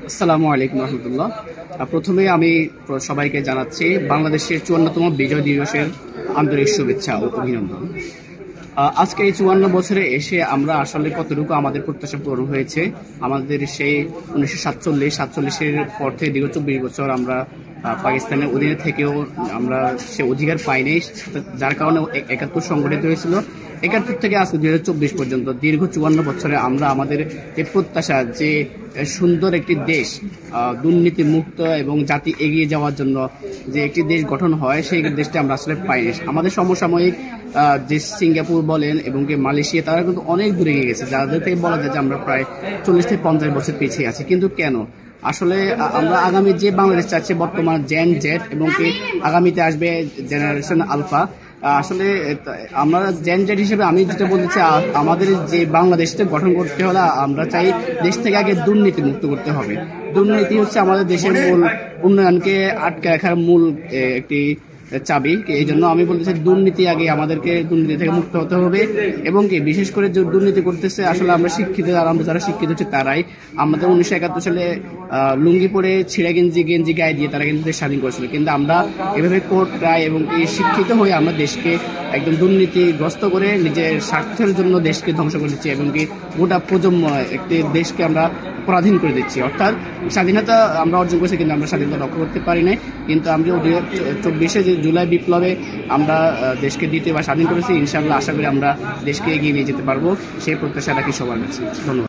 আসসালামু আলাইকুম রহমতুল্লাহ। প্রথমে আমি সবাইকে জানাচ্ছি বাংলাদেশের 54তম বিজয় দিবসের আন্তরিক শুভেচ্ছা ও অভিনন্দন। আজকে এই 54 বছরে এসে আমরা আসলে কতটুকু আমাদের প্রত্যাশা পূরণ হয়েছে। আমাদের সেই 1947-47-এর পর থেকে দীর্ঘ 24 বছর আমরা পাকিস্তানের অধীনে থেকেও আমরা সে অধিকার পাইনি, যার কারণে 71 সংগঠিত হয়েছিল। 71 থেকে আজকে 2024 পর্যন্ত দীর্ঘ 54 বছরে আমরা আমাদের যে প্রত্যাশা, যে সুন্দর একটি দেশ, দুর্নীতি মুক্ত এবং জাতি এগিয়ে যাওয়ার জন্য যে একটি দেশ গঠন হয়, সেই দেশটা আমরা আসলে পাইনি। আমাদের সমসাময়িক যে সিঙ্গাপুর বলেন এবং মালয়েশিয়া, তারা কিন্তু অনেক দূরে এগিয়ে গেছে, যাদের থেকে বলা যায় যে আমরা প্রায় 40 থেকে 50 বছর পিছিয়ে আছি। কিন্তু কেন? আসলে আমরা আগামী যে বাংলাদেশ চাচ্ছি, বর্তমান জেন জেড এবং আগামীতে আসবে জেনারেশন আলফা, আসলে আমরা জেন জেড হিসেবে আমি যেটা বলতে চাই, আমাদের যে বাংলাদেশটা গঠন করতে হলে আমরা চাই দেশ থেকে আগে দুর্নীতি মুক্ত করতে হবে। দুর্নীতি হচ্ছে আমাদের দেশের মূল উন্নয়নকে আটকে রাখার মূল একটি চাবি। এই জন্য আমি বলতে চাই দুর্নীতি আগে আমাদেরকে দুর্নীতি থেকে মুক্ত হতে হবে। এবং বিশেষ করে যে দুর্নীতি করতেছে, আসলে আমরা শিক্ষিত, আর আমরা যারা শিক্ষিত হচ্ছে তারাই। আমাদের 1971 সালে লুঙ্গি পরে ছিঁড়া গেঞ্জি গায়ে দিয়ে তারা কিন্তু দেশ স্বাধীন করেছিল। কিন্তু আমরা এভাবে কোর্ট রায় এবং শিক্ষিত হয়ে আমরা দেশকে একদম দুর্নীতিগ্রস্ত করে নিজের স্বার্থের জন্য দেশকে ধ্বংস করে দিচ্ছি এবং গোটা প্রজন্ম একটি দেশকে আমরা পরাধীন করে দিচ্ছি। অর্থাৎ স্বাধীনতা আমরা অর্জন করেছি, কিন্তু আমরা স্বাধীনতা রক্ষা করতে পারি নাই। কিন্তু আমরা 2024 যে জুলাই বিপ্লবে আমরা দেশকে দ্বিতীয়বার স্বাধীন করেছি। ইনশাআল্লাহ আশা করি আমরা দেশকে এগিয়ে নিয়ে যেতে পারবো, সেই প্রত্যাশা রাখি সবার কাছে। ধন্যবাদ।